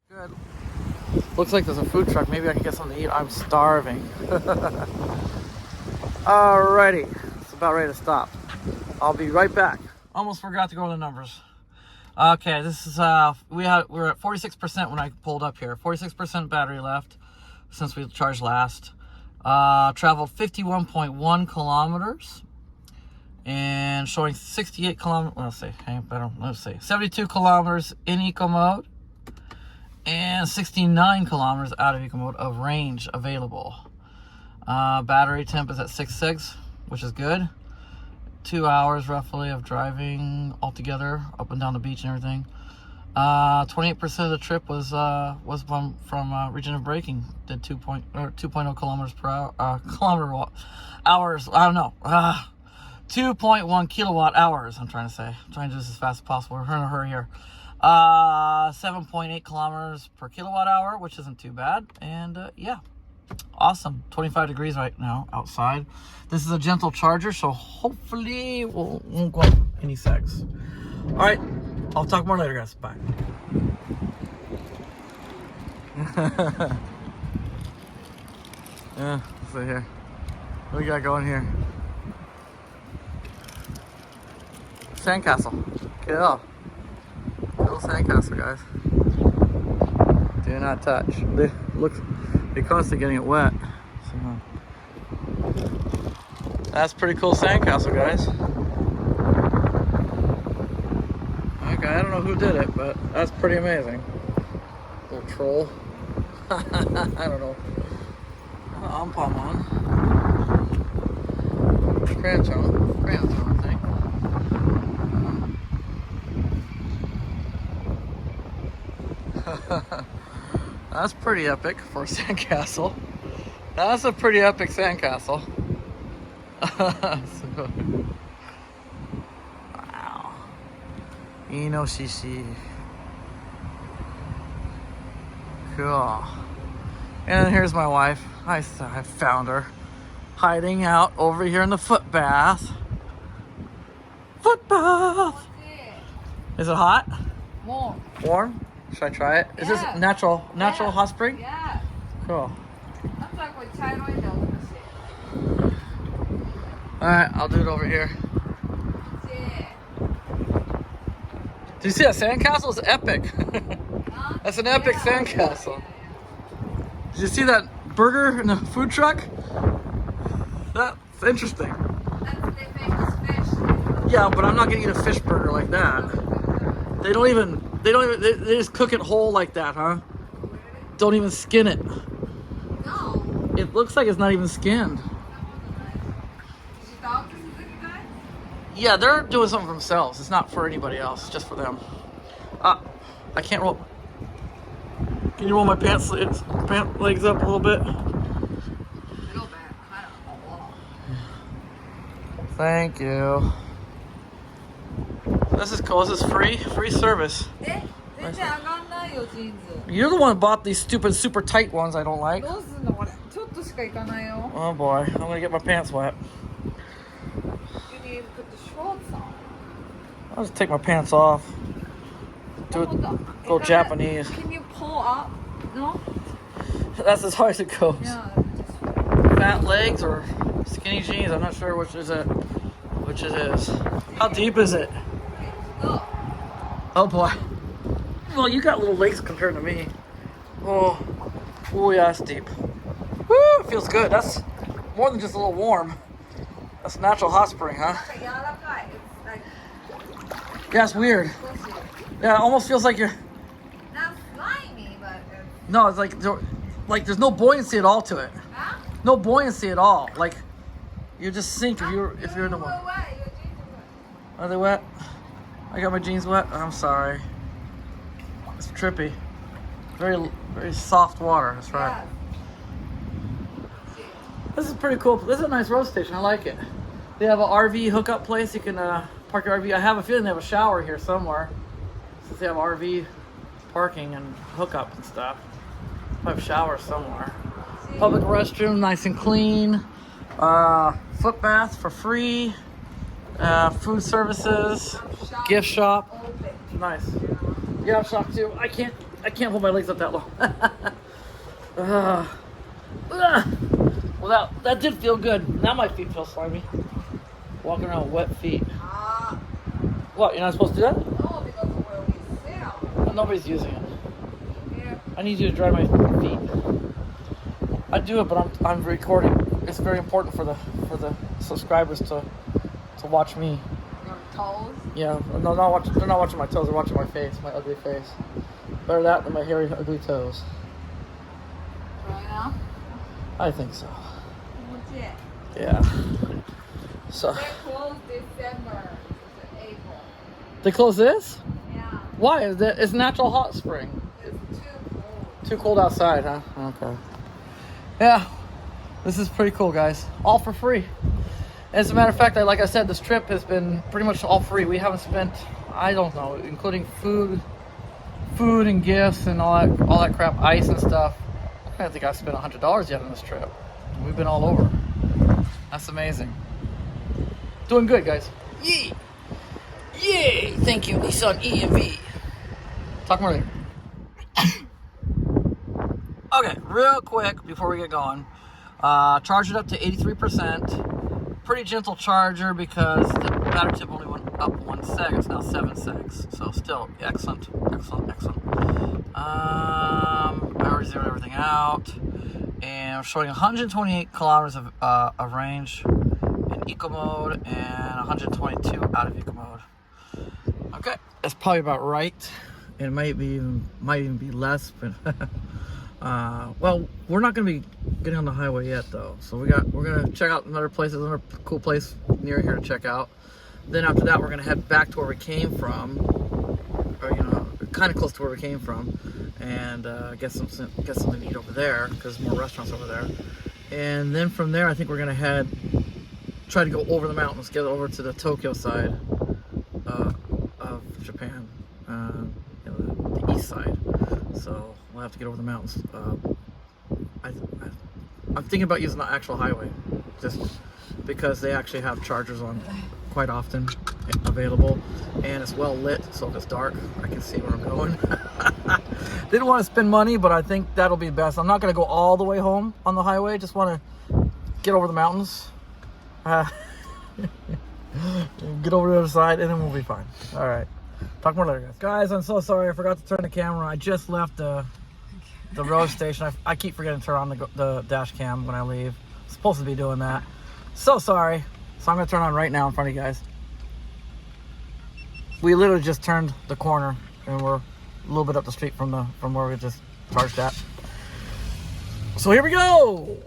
Good. Looks like there's a food truck. Maybe I can get something to eat. I'm starving. Alrighty. It's about ready to stop. I'll be right back. Almost forgot to go to the numbers. Okay, this is we were at 46% when I pulled up here. 46% battery left since we charged last. Traveled 51.1 kilometers and showing 68 kilometers. Let's see, 72 kilometers in eco mode and 69 kilometers out of eco mode of range available. Battery temp is at 6.6, which is good. 2 hours roughly of driving altogether up and down the beach and everything. 28% of the trip was from regenerative braking. Did 2.0 kilometers per hour, hours. I don't know. 2.1 kilowatt hours. I'm trying to say. I'm trying to do this as fast as possible. We're in a hurry here. 7.8 kilometers per kilowatt hour, which isn't too bad. And yeah. Awesome. 25 degrees right now outside. This is a gentle charger, so hopefully won't go up any secs. All right, I'll talk more later, guys. Bye. Yeah, let's see here. What we got going here? Sandcastle. Kill. Little sandcastle, guys. Do not touch. They're constantly getting it wet. So, that's pretty cool sandcastle, guys. Okay, I don't know who did it, but that's pretty amazing. Little troll. I don't know. I'm palm on. Crayon, I think. That's pretty epic for a sandcastle. That's a pretty epic sandcastle. Wow. Inoshishi. Cool. And then here's my wife. I found her hiding out over here in the foot bath. Foot bath. Is it hot? Warm. Warm? Should I try it? Is this natural hot spring? Yeah. Cool. Alright, I'll do it over here. Do you see that sandcastle? It's epic. That's an epic sandcastle. Did you see that burger in the food truck? That's interesting. That's the famous fish. Yeah, but I'm not gonna eat a fish burger like that. They just cook it whole like that, huh? Don't even skin it. No. It looks like it's not even skinned. Yeah, they're doing something for themselves. It's not for anybody else. It's just for them. I can't roll. Can you roll my pant legs up a little bit? Thank you. This is cool. This is free service. You're the one who bought these stupid super tight ones I don't like. Oh boy, I'm gonna get my pants wet. You need to put the shorts on. I'll just take my pants off. Go Japanese. Can you pull up? No? That's as hard as it goes. Yeah. Fat legs or skinny jeans, I'm not sure which it is. How deep is it? Oh boy. Well, you got little legs compared to me. Oh yeah, that's deep. Woo, it feels good. That's more than just a little warm. That's natural hot spring, huh? Yeah, it's weird. Yeah, it almost feels like you're... Not slimy, but... No, it's like there's no buoyancy at all to it. Huh? No buoyancy at all. Like, you just sink if you're in the water. Are they wet? I got my jeans wet? I'm sorry. It's trippy. Very, very soft water, that's right. This is pretty cool. This is a nice road station, I like it. They have an RV hookup place. You can park your RV. I have a feeling they have a shower here somewhere. Since they have RV parking and hookup and stuff. They have showers somewhere. Public restroom, nice and clean. Foot bath for free. Food services. Gift shop. Nice. Gift shop too. I can't I can't hold my legs up that long. Well, that did feel good. Now my feet feel slimy. Walking around with wet feet. What, you're not supposed to do that? No, because of where we sell. Well, nobody's using it. Yeah. I need you to dry my feet. I do it, but I'm recording. It's very important for the subscribers to watch me. Your toes. Yeah, no, they're not watching my toes. They're watching my face, my ugly face. Better that than my hairy, ugly toes. Right now? I think so. Legit. Yeah. So They're closed December to April. they close this? Yeah. Why? It's natural hot spring. It's too cold. Too cold outside, huh? Okay. Yeah, this is pretty cool, guys. All for free. As a matter of fact, like I said, this trip has been pretty much all free. We haven't spent, I don't know, including food and gifts and all that crap, ice and stuff. I don't think I've spent $100 yet on this trip. We've been all over. That's amazing. Doing good, guys. Yay! Yay! Thank you, Nissan EMV. Talk more later. Okay, real quick before we get going. Charge it up to 83%. Pretty gentle charger because the battery tip only went up 1 sec. It's now 7 secs. So still excellent. I already zeroed everything out. And I'm showing 128 kilometers of range in eco mode and 122 out of eco mode. Okay, that's probably about right. It might even be less, but well, we're not gonna be getting on the highway yet though. So we're gonna check out another cool place near here to check out. Then after that, we're gonna head back to where we came from, or kind of close to where we came from, and get something to eat over there because there's more restaurants over there. And then from there, I think we're gonna try to go over the mountains, get over to the Tokyo side of Japan, the east side. So we'll have to get over the mountains. I'm thinking about using the actual highway, just because they actually have chargers on quite often available, and it's well lit, so if it's dark, I can see where I'm going. Didn't want to spend money, but I think that'll be best. I'm not going to go all the way home on the highway. Just want to get over the mountains, get over the other side, and then we'll be fine. All right. Talk more later, guys. Guys, I'm so sorry. I forgot to turn the camera. I just left the road station. I keep forgetting to turn on the dash cam when I leave. I'm supposed to be doing that. So sorry. So I'm going to turn on right now in front of you guys. We literally just turned the corner, and we're a little bit up the street from where we just charged at. So here we go.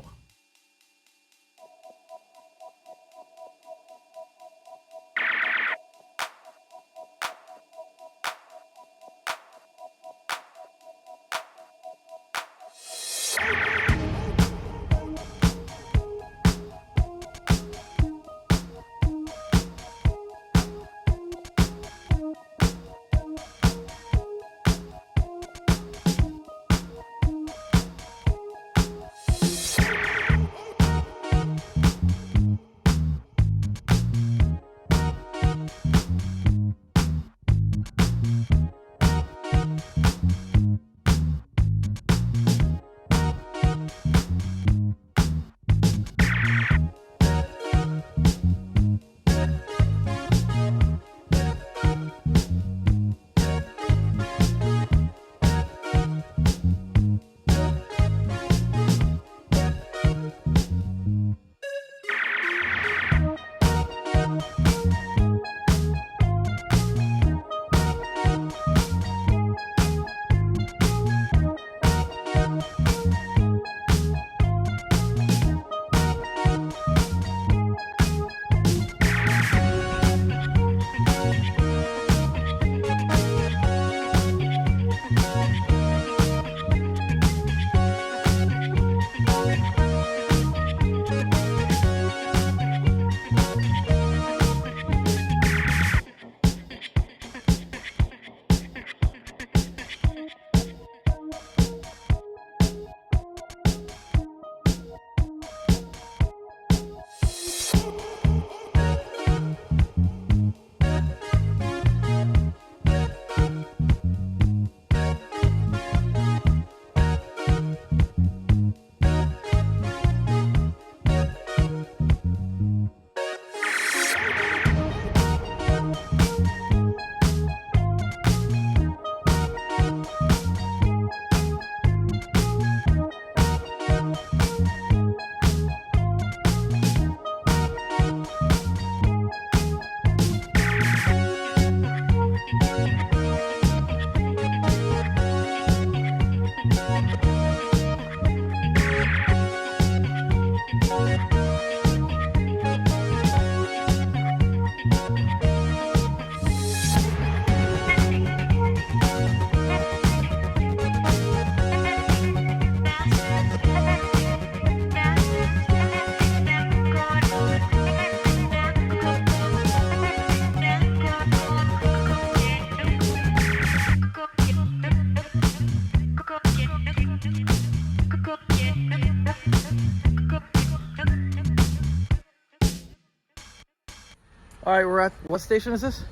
All right, we're at, what station is this?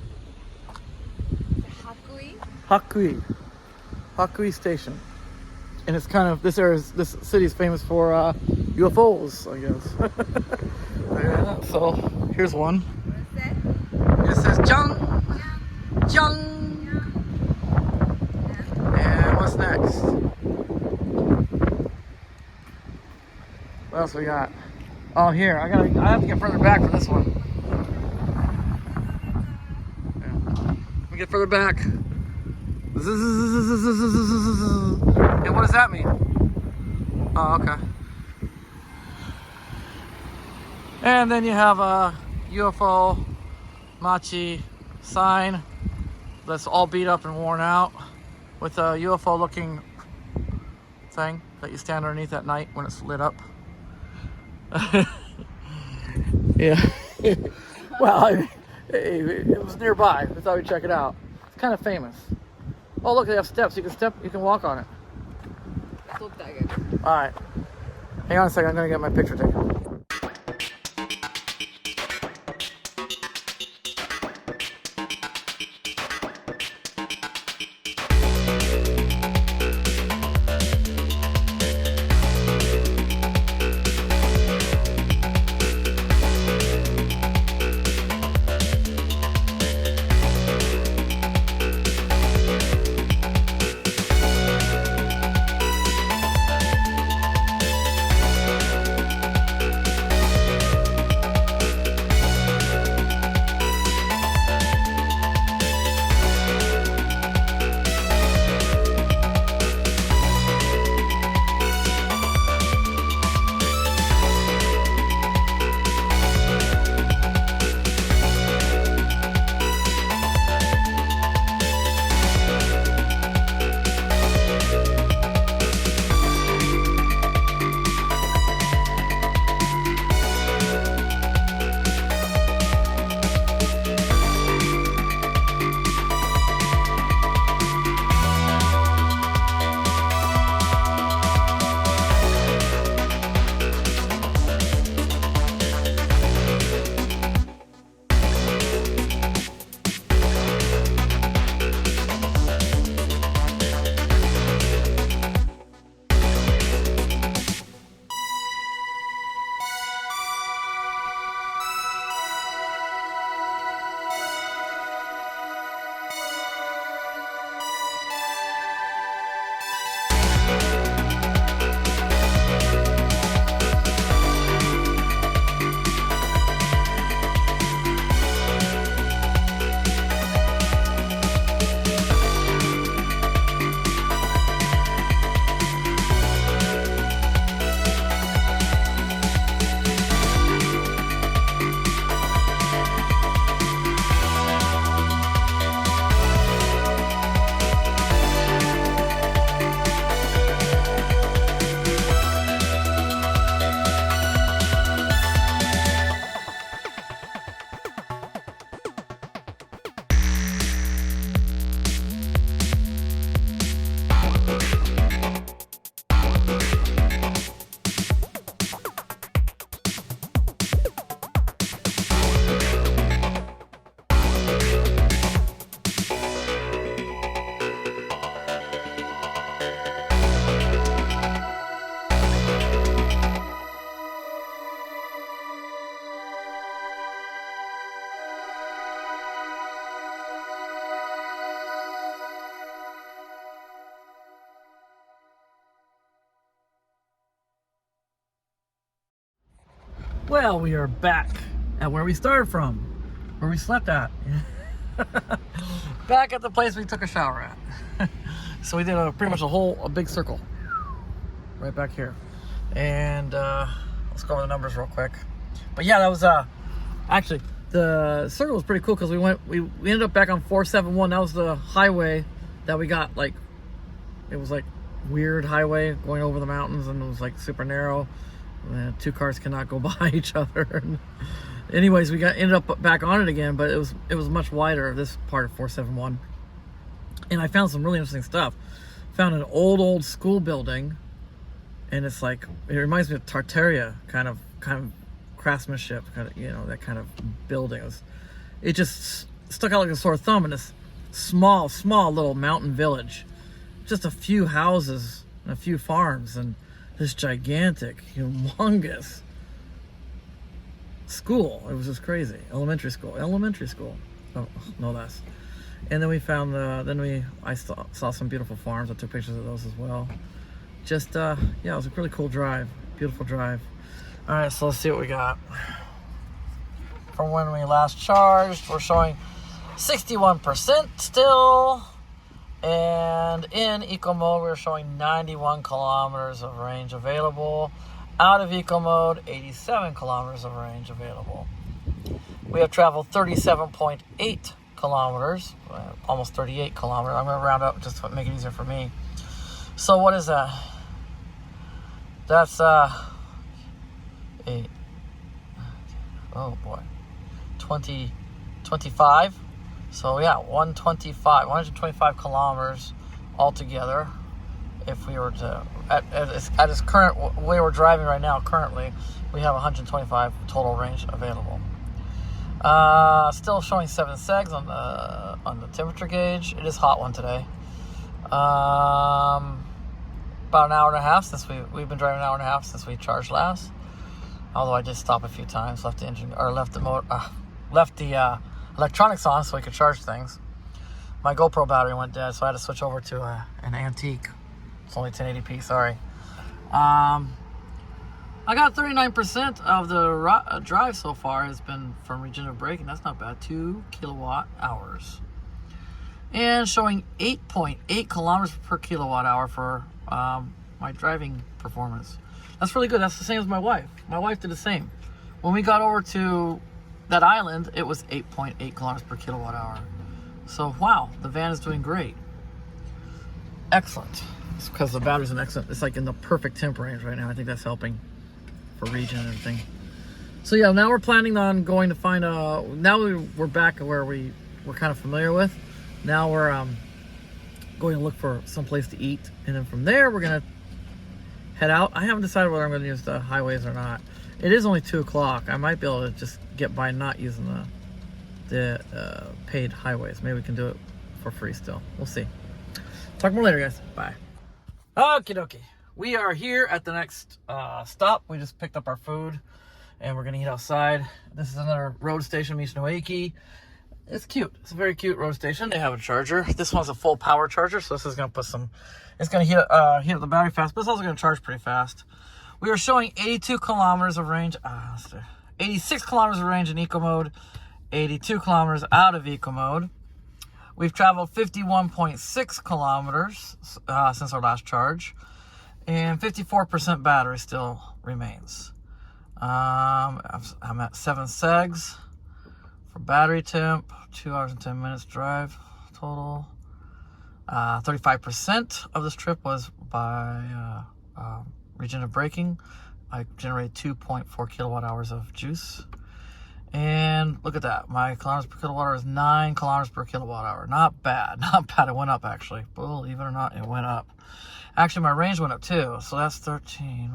Hakui. Hakui Station. And it's kind of, this city is famous for UFOs, I guess. Yeah, so here's one. What is that? It says Jung. Jung. And what's next? What else we got? Oh, here, I have to get further back for this one. Yeah. Let me get further back. And what does that mean? Oh, okay. And then you have a UFO Machi sign that's all beat up and worn out with a UFO looking thing that you stand underneath at night when it's lit up. Yeah. Well, I mean, it was nearby. I thought we'd check it out. It's kind of famous. Oh, look, they have steps. You can walk on it. All right. Hang on a second. I'm going to get my picture taken. Well, we are back at where we started from, where we slept at. Back at the place we took a shower at. So we did pretty much a big circle right back here. And let's go over the numbers real quick. But yeah, that was actually the circle was pretty cool because we ended up back on 471. That was the highway that we got, like, it was like weird highway going over the mountains, and it was like super narrow. Two cars cannot go by each other. Anyways, we ended up back on it again, but it was much wider, this part of 471. And I found some really interesting stuff. Found an old school building, and it's like, it reminds me of Tartaria kind of craftsmanship, kind of, you know, that kind of building. it just stuck out like a sore thumb in this small little mountain village. Just a few houses and a few farms and this gigantic, humongous school. It was just crazy. Elementary school. Oh, no less. And then we found I saw some beautiful farms. I took pictures of those as well. Just yeah, it was a really cool drive. Beautiful drive. All right, so let's see what we got. From when we last charged, we're showing 61% still. And in eco mode, we're showing 91 kilometers of range available. Out of eco mode, 87 kilometers of range available. We have traveled 37.8 kilometers, almost 38 kilometers. I'm going to round up just to make it easier for me. So what is that? That's 8. Oh boy, 25. So yeah, 125 kilometers altogether. If we were to, at its current way we're driving right now, currently, we have 125 total range available. Still showing 7 segs on the temperature gauge. It is a hot one today. About an hour and a half since we've been driving an hour and a half since we charged last. Although I did stop a few times, left the electronics on so we could charge things. My GoPro battery went dead, so I had to switch over to an antique. It's only 1080p, sorry. I got 39% of the drive so far has been from regenerative braking. That's not bad. 2 kilowatt hours. And showing 8.8 kilometers per kilowatt hour for my driving performance. That's really good. That's the same as my wife. My wife did the same. When we got over to that island, it was 8.8 kilometers per kilowatt hour. So, wow, the van is doing great. Excellent. It's because the battery's in excellent. It's like in the perfect temp range right now. I think that's helping for regen and everything. So yeah, now we're planning on going to find now we're back where we're kind of familiar with. Now we're going to look for some place to eat, and then from there we're gonna head out. I haven't decided whether I'm going to use the highways or not. It is only 2 o'clock. I might be able to just get by not using the paid highways. Maybe we can do it for free still. We'll see. Talk more later, guys. Bye. Okie dokie. We are here at the next stop. We just picked up our food and we're gonna eat outside. This is another road station, Michinoiki. It's cute. It's a very cute road station. They have a charger. This one's a full power charger, so this is gonna put some. It's gonna heat up the battery fast, but it's also gonna charge pretty fast. We are showing 82 kilometers of range. 86 kilometers of range in eco mode. 82 kilometers out of eco mode. We've traveled 51.6 kilometers since our last charge, and 54% battery still remains. I'm at 7 segs for battery temp. 2 hours and 10 minutes drive total. 35% of this trip was by regenerative braking. I generated 2.4 kilowatt hours of juice. And look at that. My kilometers per kilowatt hour is 9 kilometers per kilowatt hour. Not bad. Not bad. It went up, actually. Believe it or not, it went up. Actually, my range went up, too. So that's 13.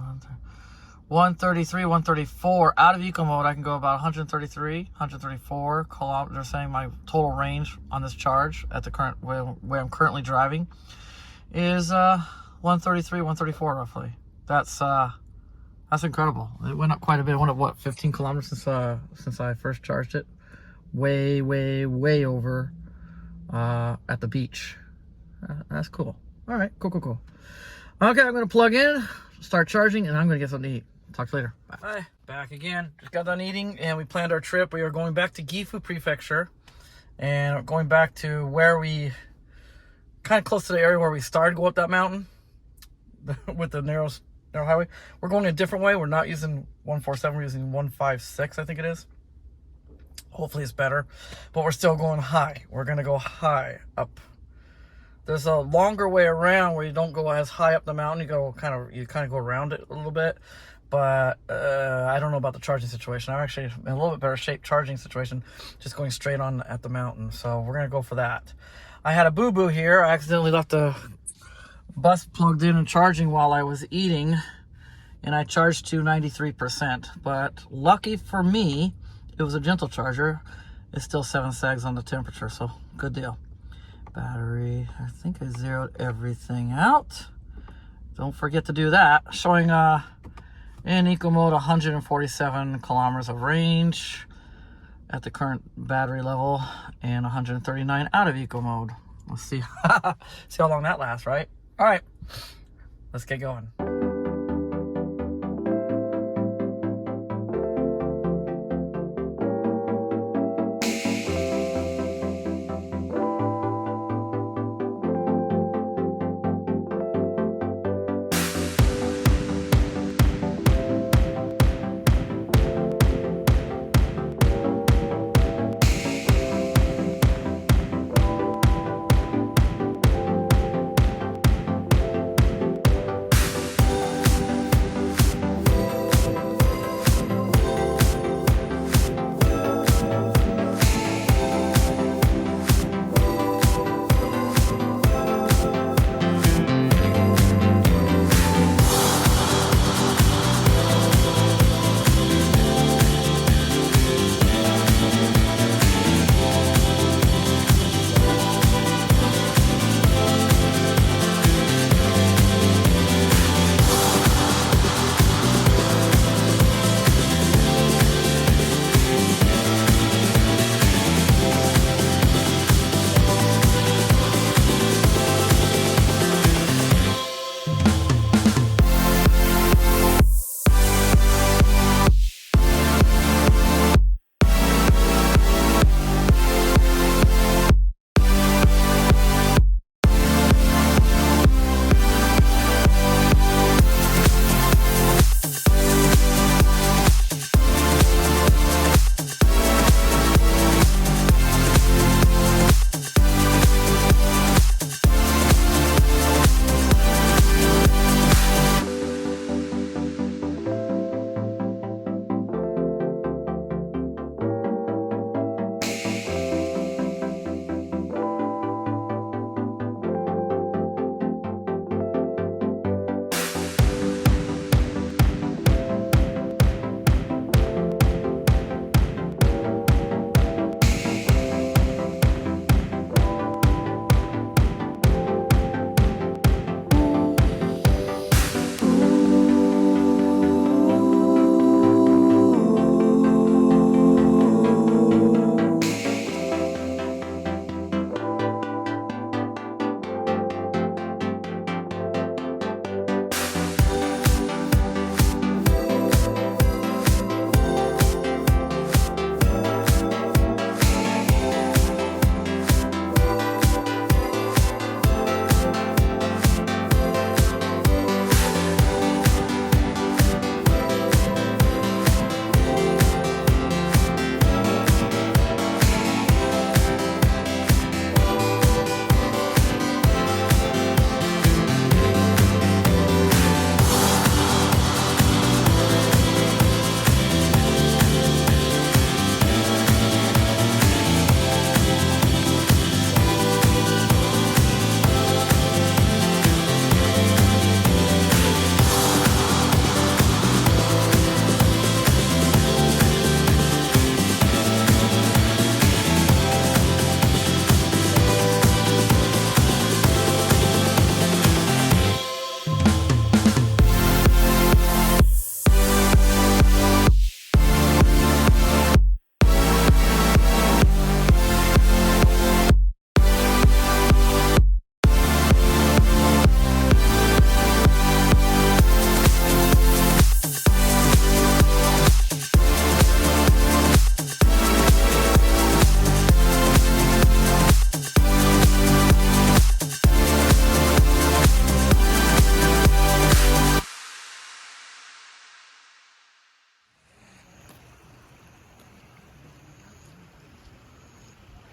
133, 134. Out of eco mode, I can go about 133, 134 kilometers. They're saying my total range on this charge at the current way I'm currently driving is 133, 134, roughly. That's incredible. It went up quite a bit. It went up, what, 15 kilometers since I first charged it? Way over at the beach. That's cool. All right, cool. Okay, I'm going to plug in, start charging, and I'm going to get something to eat. Talk to you later. Bye. Hi, back again. Just got done eating, and we planned our trip. We are going back to Gifu Prefecture, and going back to where we, kind of close to the area where we started to go up that mountain with the narrow highway. We're going a different way. We're not using 147, we're using 156, I think it is. Hopefully it's better, but we're still going high. We're going to go high up. There's a longer way around where you don't go as high up the mountain. You kind of go around it a little bit, but I don't know about the charging situation. I'm actually in a little bit better shape charging situation, just going straight on at the mountain. So we're going to go for that. I had a boo-boo here. I accidentally left the bus plugged in and charging while I was eating, and I charged to 93%. But lucky for me, it was a gentle charger, It's still 7 segs on the temperature, so good deal. Battery, I think I zeroed everything out. Don't forget to do that. Showing in eco mode 147 kilometers of range at the current battery level, and 139 out of eco mode. Let's see, see how long that lasts, right? All right, let's get going.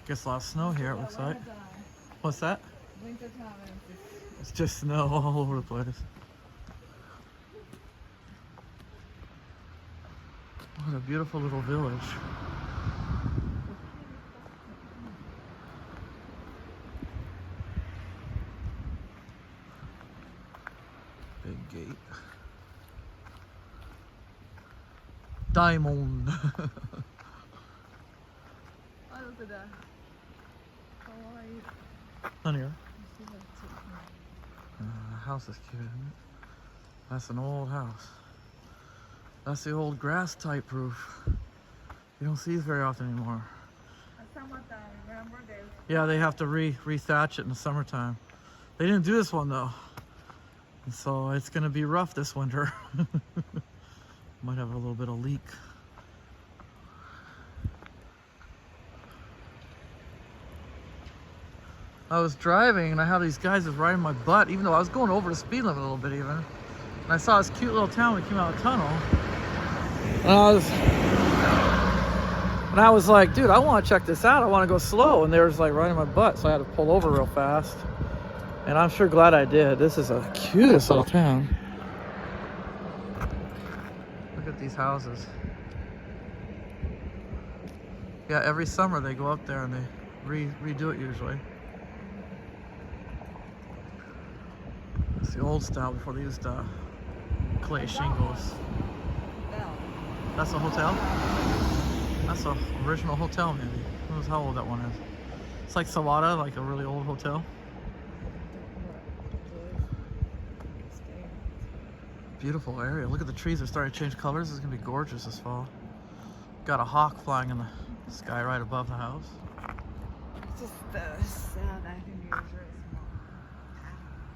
Gets a lot of snow here, it looks like. What's that? Winter time. It's just snow all over the place. What a beautiful little village. Big gate. Diamond. at that. Hawaii. Honey, the house is cute, isn't it? That's an old house. That's the old grass type roof. You don't see these very often anymore. Summertime, remember this? Yeah, they have to re-thatch it in the summertime. They didn't do this one though. And so it's gonna be rough this winter. Might have a little bit of leak. I was driving and I had these guys just riding my butt, even though I was going over the speed limit a little bit even. And I saw this cute little town when we came out of the tunnel. And I was like, dude, I want to check this out. I want to go slow. And they were just like riding my butt, so I had to pull over real fast. And I'm sure glad I did. This is a cutest little town. Look at these houses. Yeah, every summer they go up there and they redo it usually. It's the old style before they used clay shingles. That's a hotel? That's an original hotel, maybe. Who knows how old that one is? It's like Sawada, like a really old hotel. Beautiful area. Look at the trees. They're starting to change colors. It's going to be gorgeous this fall. Got a hawk flying in the sky right above the house. Just sad. I think it's very small.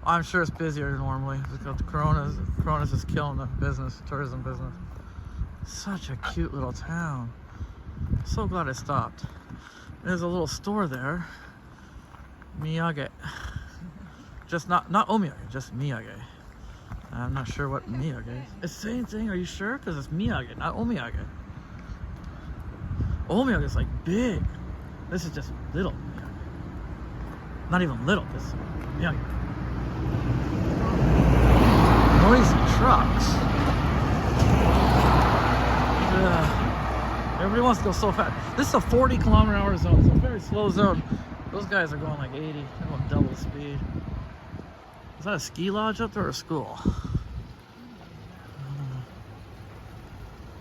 I'm sure it's busier than normally because the Corona's just killing the business, tourism business. Such a cute little town. So glad I stopped. There's a little store there. Miyage. Just not omiyage, just miyage. I'm not sure what miyage is. It's the same thing, are you sure? Because it's miyage, not omiyage. Omiyage is like big. This is just little miyage. Not even little, this is miyage. Noisy trucks. Everybody wants to go so fast. This is a 40-kilometer-hour zone, so a very slow zone. Those guys are going like 80. They're going double the speed. Is that a ski lodge up there or a school?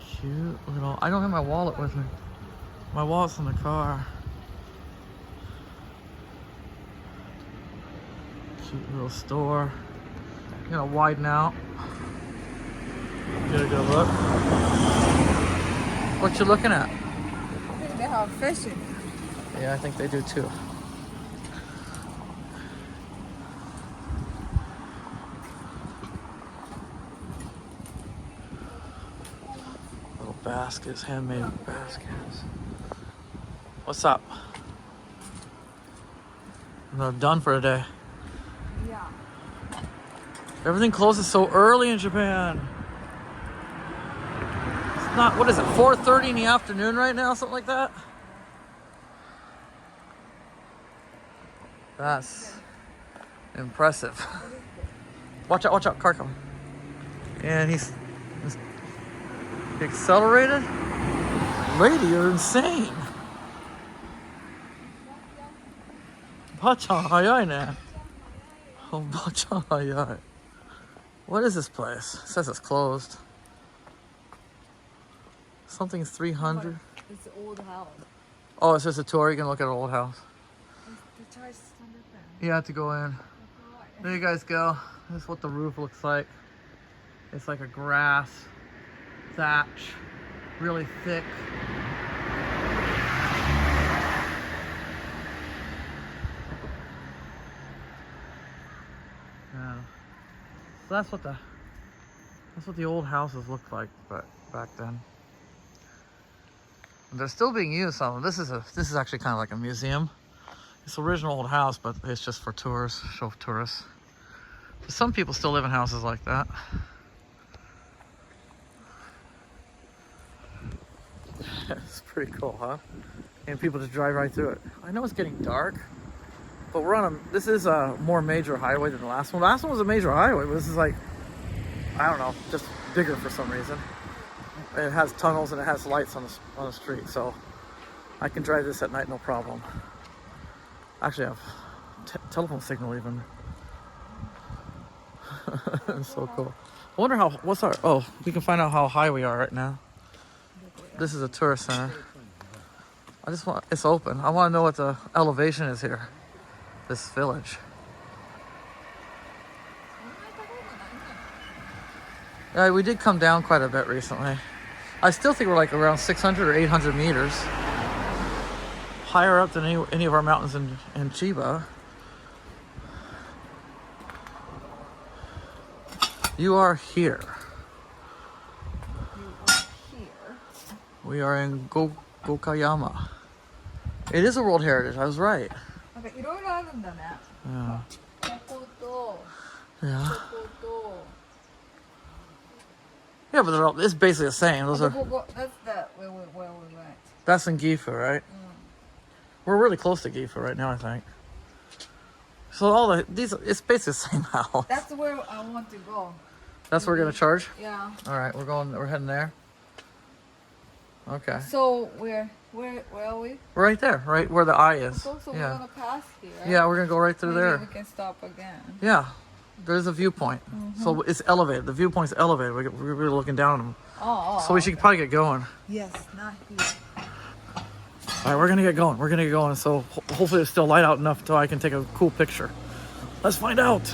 Cute little... I don't have my wallet with me. My wallet's in the car. Cute little store. I'm gonna widen out. Get a good look. What you looking at? I think they have fishing. Yeah, I think they do too. Little baskets, handmade baskets. What's up? They're done for the day. Yeah. Everything closes so early in Japan. It's not, what is it, 4:30 in the afternoon right now, something like that? That's impressive. Watch out, car coming. And he's accelerated? Lady, you're insane. Bachan hayai ne. Oh, bachan hayai. What is this place? It says it's closed. Something's 300. It's an old house. Oh, it's just a tour. You can look at an old house. The charge is under there. You have to go in. There you guys go. This is what the roof looks like. It's like a grass thatch, really thick. Yeah. So that's what the old houses looked like back then. And they're still being used. Some of them. This is actually kind of like a museum. It's an original old house, but it's just for tours, show tourists. So some people still live in houses like that. It's pretty cool, huh? And people just drive right through it. I know it's getting dark, but we're on this is a more major highway than the last one. The last one was a major highway, but this is like, I don't know, just bigger for some reason. And it has tunnels and it has lights on the street, so I can drive this at night, no problem. Actually, I have telephone signal even. It's so cool. I wonder we can find out how high we are right now. This is a tourist center. I just want, it's open. I want to know what the elevation is here. This village. Yeah, we did come down quite a bit recently. I still think we're like around 600 or 800 meters. Higher up than any of our mountains in Chiba. You are here. You are here. We are in Gokayama. It is a World Heritage. I was right. なんかいろいろあるんだね。 Yeah. ここと、 Yeah. ここと。 Yeah, but they're all, it's basically the same. Those are. That's the where we went. That's in Gifu, right? We're really close to Gifu right now, I think. So all these, it's basically the same house. That's where I want to go. That's where we're gonna charge. Yeah. All right, we're heading there. Okay. So where are we? Right there, right where the eye is. So we're Yeah. gonna pass here. Yeah, we're gonna go right through Maybe there. we can stop again. Yeah. There's a viewpoint. So it's elevated. The viewpoint's elevated. We're looking down on them. Oh. So we should probably get going. Yes, not here. All right, we're gonna get going. We're gonna get going. So hopefully it's still light out enough so I can take a cool picture. Let's find out.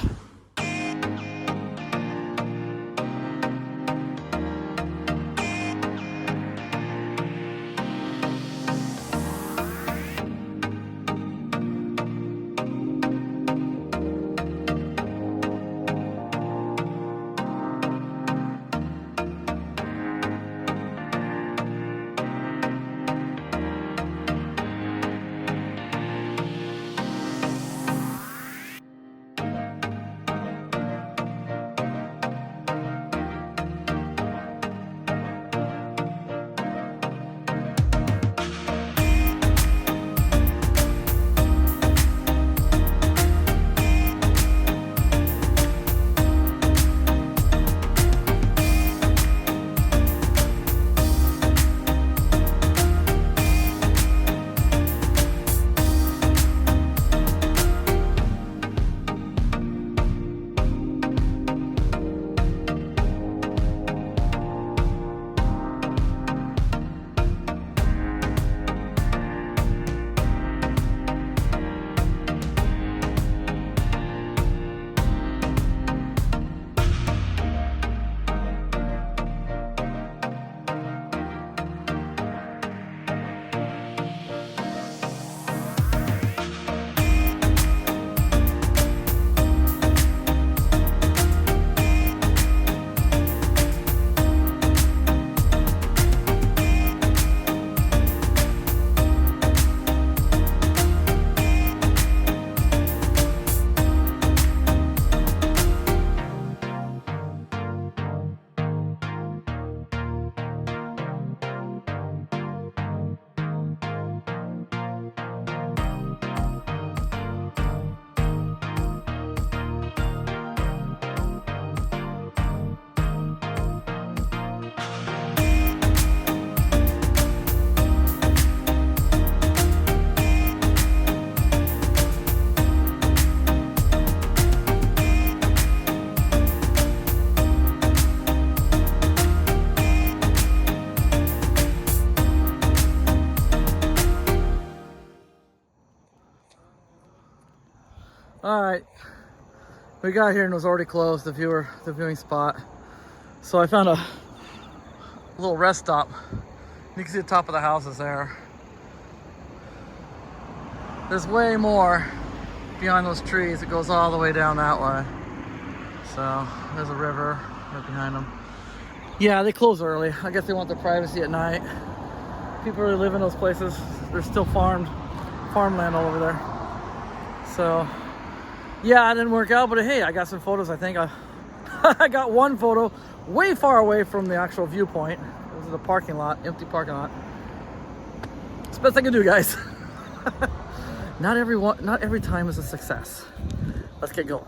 All right, we got here and it was already closed, the viewing spot. So I found a little rest stop. You can see the top of the houses there. There's way more behind those trees. It goes all the way down that way. So there's a river right behind them. Yeah, they close early. I guess they want their privacy at night. People really live in those places. There's still farmland all over there. So yeah, it didn't work out, but hey, I got some photos. I think I got one photo way far away from the actual viewpoint. It was in the parking lot, empty parking lot. It's the best I can do, guys. Not every time is a success. Let's get going.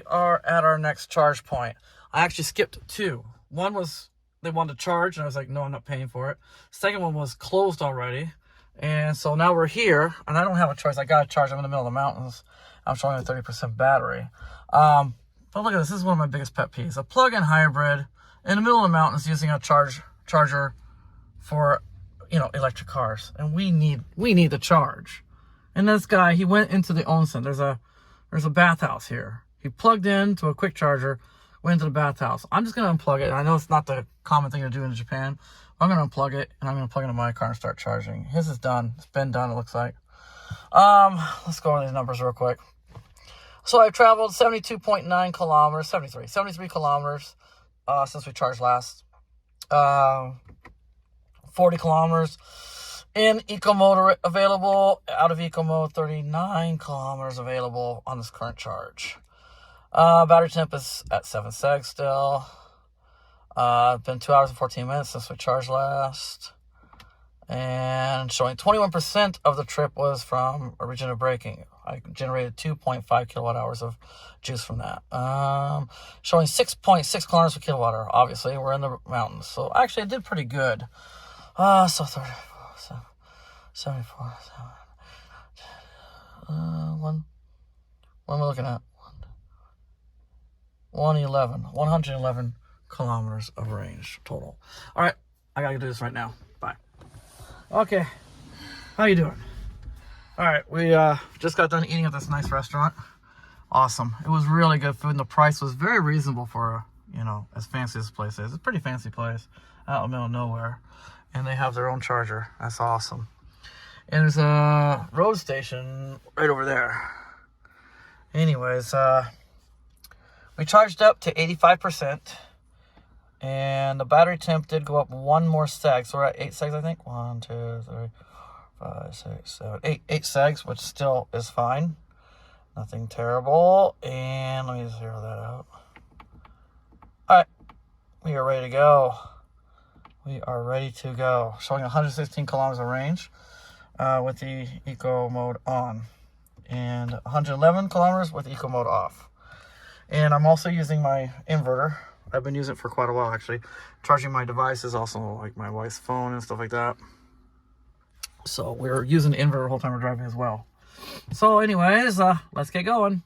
are at our next charge point. I actually skipped two. One was they wanted to charge, and I was like, no, I'm not paying for it. Second one was closed already. And so now we're here, and I don't have a choice. I got to charge. I'm in the middle of the mountains. I'm showing a 30% battery. But look at this. This is one of my biggest pet peeves. A plug-in hybrid in the middle of the mountains using a charger for, electric cars. And we need the charge. And this guy, he went into the onsen. There's a bathhouse here. He plugged in to a quick charger, went into the bathhouse. I'm just going to unplug it. I know it's not the common thing to do in Japan. I'm going to unplug it, and I'm going to plug it into my car and start charging. His is done. It's been done, it looks like. Let's go over these numbers real quick. So I've traveled 72.9 kilometers, 73 kilometers since we charged last. 40 kilometers in eco mode available. Out of eco mode, 39 kilometers available on this current charge. Battery temp is at 7 segs still. It's been 2 hours and 14 minutes since we charged last. And showing 21% of the trip was from regenerative braking. I generated 2.5 kilowatt hours of juice from that. Showing 6.6 kilometers per kilowatt hour. Obviously, we're in the mountains. So actually, I did pretty good. So 34, 74, 1. What am I looking at? 111 kilometers of range total. All right, I gotta do this right now. Bye. Okay, how you doing? All right, we just got done eating at this nice restaurant. Awesome. It was really good food, and the price was very reasonable for, as fancy as this place is. It's a pretty fancy place out in the middle of nowhere, and they have their own charger. That's awesome. And there's a road station right over there. Anyways, we charged up to 85%, and the battery temp did go up one more seg. So we're at 8 segs, I think. 1, 2, 3, 5, 6, 7, 8 segs, which still is fine. Nothing terrible. And let me just zero that out. All right, we are ready to go. We are ready to go. Showing 116 kilometers of range with the eco mode on, and 111 kilometers with eco mode off. And I'm also using my inverter. I've been using it for quite a while, actually. Charging my devices, also like my wife's phone and stuff like that. So we're using the inverter the whole time we're driving as well. So anyways, let's get going.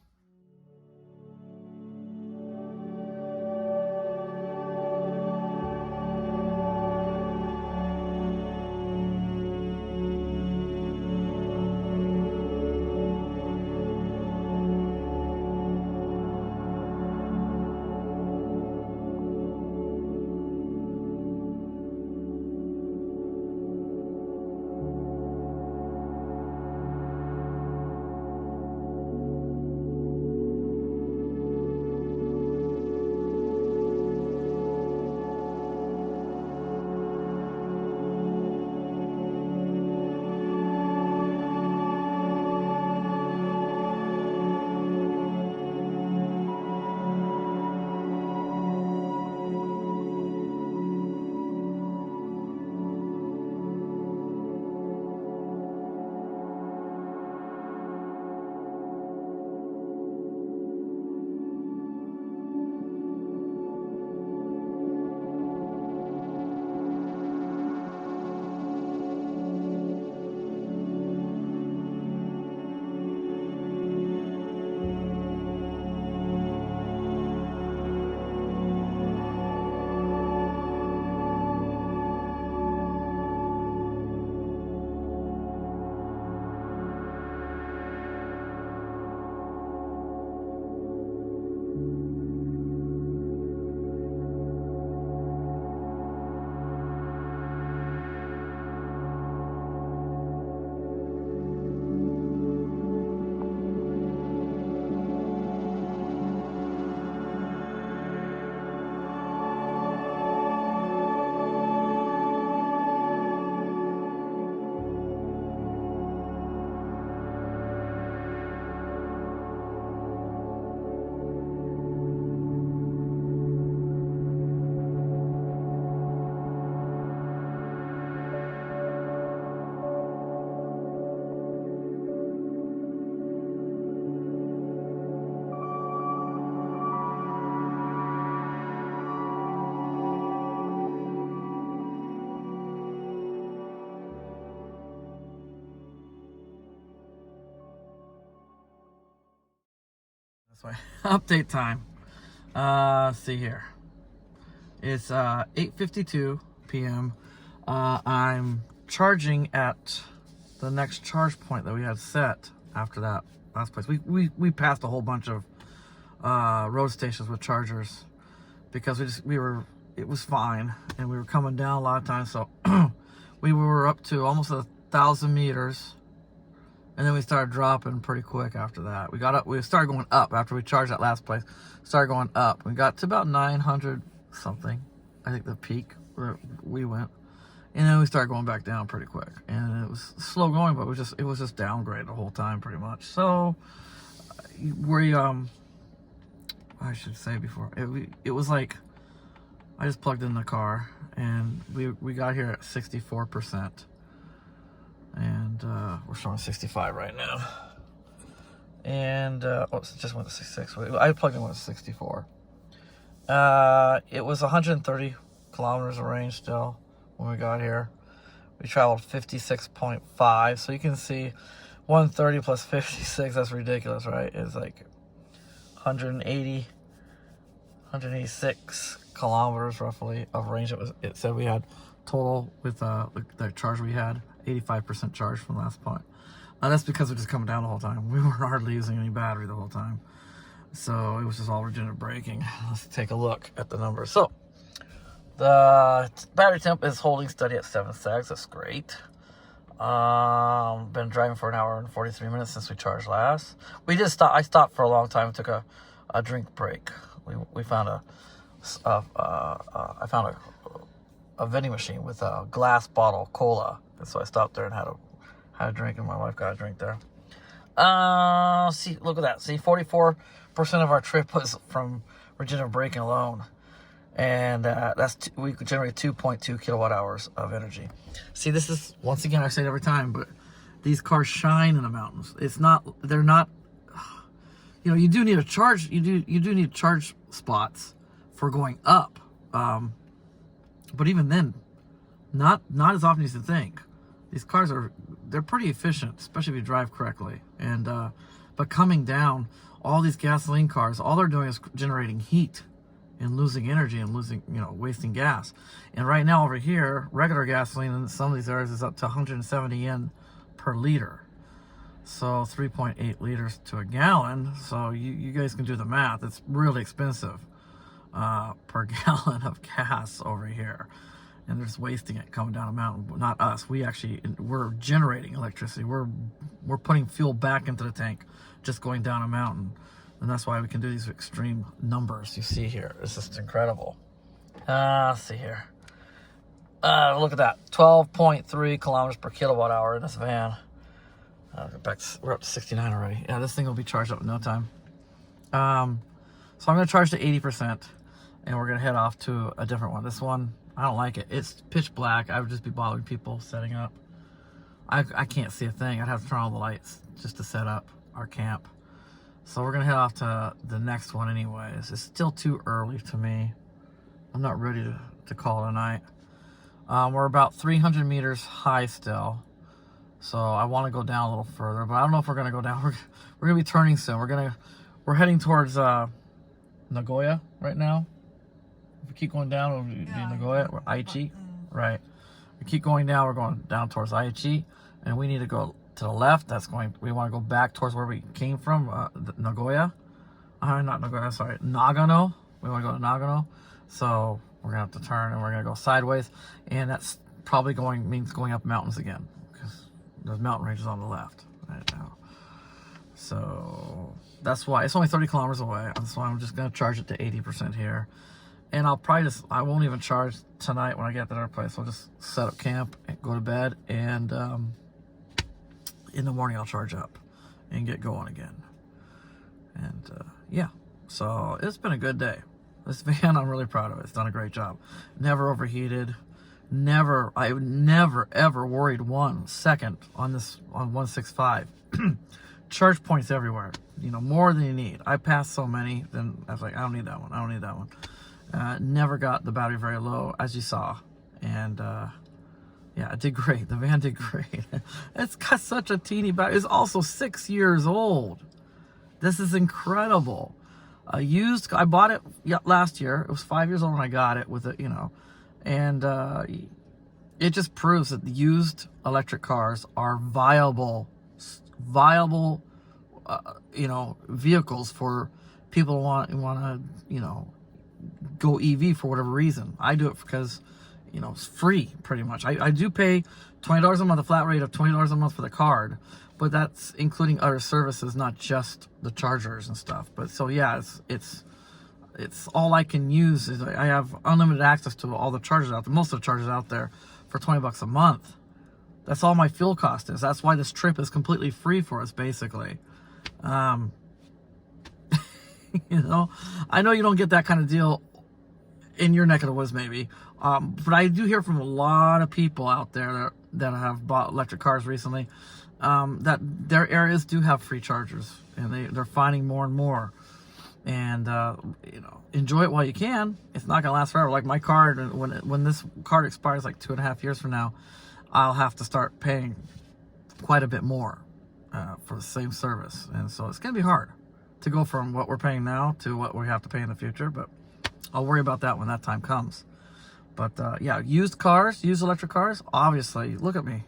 So update time. Let's see here. It's 8:52 p.m. I'm charging at the next charge point that we had set after that last place. We passed a whole bunch of road stations with chargers because it was fine, and we were coming down a lot of times. So we were up to almost 1,000 meters, and then we started dropping pretty quick after that. We started going up after we charged that last place. Started going up. We got to about 900 something, I think, the peak where we went, and then we started going back down pretty quick. And it was slow going, but it was just downgrade the whole time pretty much. So I should say before it was like I just plugged in the car, and we got here at 64%, and we're showing 65 right now. And it just went to 66. I plugged in with 64. It was 130 kilometers of range still when we got here. We traveled 56.5, so you can see 130 plus 56, that's ridiculous, right? It's like 186 kilometers roughly of range. It said we had total with the charge we had, 85% charge from the last point. That's because we're just coming down the whole time. We weren't hardly using any battery the whole time. So it was just all regenerative braking. Let's take a look at the numbers. So the battery temp is holding steady at 7 segs. That's great. Been driving for an hour and 43 minutes since we charged last. We did stop. I stopped for a long time and took a drink break. We found I found a vending machine with a glass bottle of cola, and so I stopped there and had a drink, and my wife got a drink there. See, look at that. See, 44% of our trip was from regenerative braking alone, and we could generate 2.2 kilowatt hours of energy. See, this is, once again, I say it every time, but these cars shine in the mountains. They're not. You do need a charge. You do need charge spots for going up, but even then, not as often as you think. These cars they're pretty efficient, especially if you drive correctly. And but coming down, all these gasoline cars, all they're doing is generating heat and losing energy and wasting gas. And right now over here, regular gasoline in some of these areas is up to 170 yen per liter. So 3.8 liters to a gallon. So you guys can do the math. It's really expensive per gallon of gas over here. And they're just wasting it coming down a mountain. Not us. We're generating electricity. We're putting fuel back into the tank just going down a mountain. And that's why we can do these extreme numbers you see here. It's just incredible. Let's see here. Look at that. 12.3 kilometers per kilowatt hour in this van. We're up to 69 already. Yeah, this thing will be charged up in no time. So I'm going to charge to 80%, and we're going to head off to a different one. This one, I don't like it. It's pitch black. I would just be bothering people setting up. I can't see a thing. I'd have to turn on all the lights just to set up our camp. So we're going to head off to the next one anyways. It's still too early to me. I'm not ready to call it a night. We're about 300 meters high still. So I want to go down a little further, but I don't know if we're going to go down. We're going to be turning soon. We're heading towards Nagoya right now. If we keep going down, it'll be Nagoya or Aichi. Right. We keep going down, we're going down towards Aichi, and we need to go to the left. We want to go back towards where we came from, Nagoya. Not Nagoya, sorry, Nagano. We want to go to Nagano. So we're going to have to turn, and we're going to go sideways, and that's probably means going up mountains again, because there's mountain ranges on the left right now. So that's why it's only 30 kilometers away. That's why I'm just going to charge it to 80% here. And I won't even charge tonight when I get to our place. I'll just set up camp and go to bed. And in the morning, I'll charge up and get going again. And yeah, so it's been a good day. This van, I'm really proud of it. It's done a great job. Never overheated. I never, ever worried 1 second on 165. Charge points everywhere. More than you need. I passed so many, then I was like, I don't need that one. Never got the battery very low, as you saw. And yeah, it did great. The van did great. It's got such a teeny battery. It's also 6 years old. This is incredible. Used, I bought it last year. It was 5 years old when I got it with it, you know, and it just proves that the used electric cars are viable, you know, vehicles for people who want to, you know, go EV for whatever reason. I do it because, you know, it's free pretty much. I do pay $20 a month, a flat rate of $20 a month for the card, but that's including other services, not just the chargers and stuff. But so yeah, it's all I can use is I have unlimited access to all the chargers out there, most of the chargers out there, for $20 a month. That's all my fuel cost is. That's why this trip is completely free for us, basically. You know, I know you don't get that kind of deal in your neck of the woods, maybe. But I do hear from a lot of people out there that have bought electric cars recently, that their areas do have free chargers, and they're finding more and more. And you know, enjoy it while you can. It's not gonna last forever. Like my card, when this card expires like 2.5 years from now, I'll have to start paying quite a bit more for the same service, and so it's gonna be hard to go from what we're paying now to what we have to pay in the future. But I'll worry about that when that time comes. But yeah, used cars, used electric cars, obviously, look at me.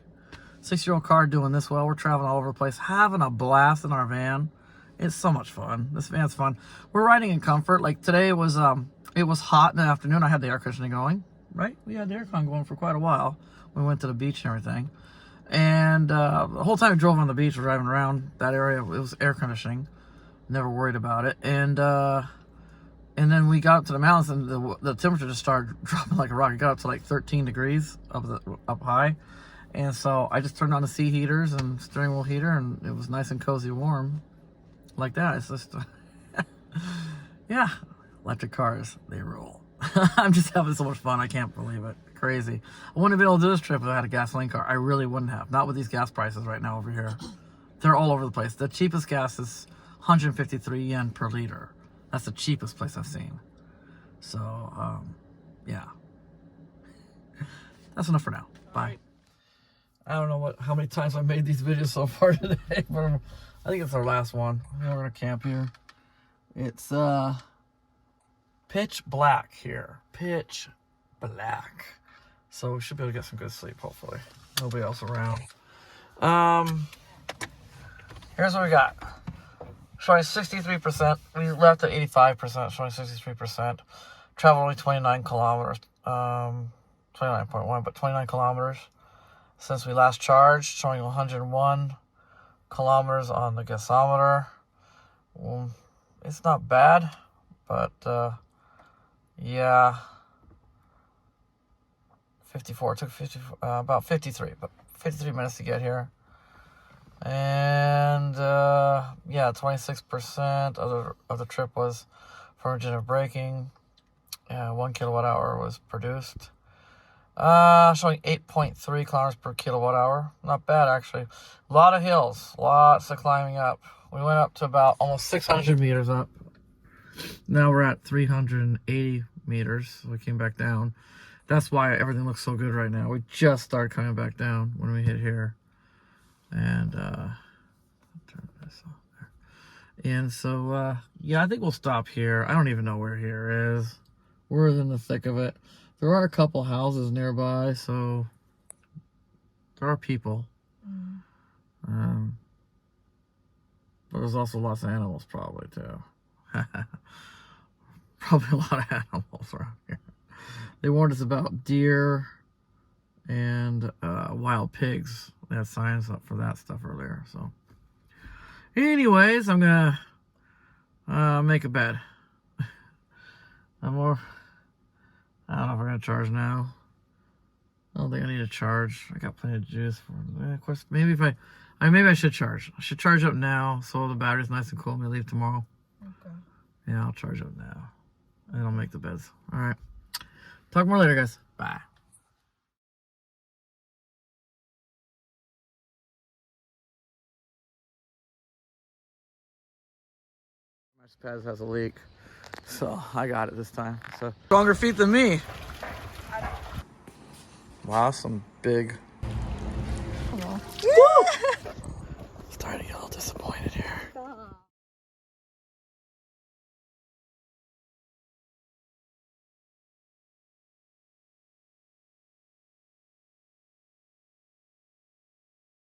6-year-old car doing this well. We're traveling all over the place, having a blast in our van. It's so much fun. This van's fun. We're riding in comfort. Like today it was hot in the afternoon. I had the air conditioning going, right? We had the air con going for quite a while. We went to the beach and everything. And the whole time we drove on the beach, driving around that area, it was air conditioning. Never worried about it. And then we got up to the mountains, and the temperature just started dropping like a rock. It got up to like 13 degrees up high. And so I just turned on the seat heaters and steering wheel heater, and it was nice and cozy warm like that. It's just, yeah, electric cars, they rule. I'm just having so much fun. I can't believe it. Crazy. I wouldn't have been able to do this trip if I had a gasoline car. I really wouldn't have. Not with these gas prices right now over here. They're all over the place. The cheapest gas is 153 yen per liter. That's the cheapest place I've seen. So, yeah. That's enough for now. Bye. I don't know how many times I made these videos so far today, but I think it's our last one. We're gonna camp here. It's pitch black here. Pitch black. So we should be able to get some good sleep, hopefully. Nobody else around. Here's what we got. Showing 63%. We left at 85%, showing 63%. Traveled only 29 kilometers. 29.1, but 29 kilometers since we last charged, showing 101 kilometers on the gasometer. It's not bad, but yeah, 54. It took about 53, but 53 minutes to get here. And yeah, 26% of the trip was for regenerative braking. 1 kilowatt hour was produced. Showing 8.3 kilometers per kilowatt hour. Not bad, actually. A lot of hills, lots of climbing up. We went up to about almost 600 meters up. Now we're at 380 meters. So we came back down. That's why everything looks so good right now. We just started coming back down when we hit here. And turn this off there. And so yeah, I think we'll stop here. I don't even know where here is. We're in the thick of it. There are a couple houses nearby, so there are people. But there's also lots of animals probably too. Probably a lot of animals around here. They warned us about deer and wild pigs. They had signs up for that stuff earlier. So anyways, I'm gonna make a bed. I don't know if we're gonna charge now. I don't think I need to charge. I got plenty of juice for of course, maybe maybe I should charge. I should charge up now so the battery's nice and cool when we leave tomorrow. Okay. Yeah, I'll charge up now. And I'll make the beds. Alright. Talk more later, guys. Bye. My Spaz has a leak. So I got it this time. So stronger feet than me. Wow, some big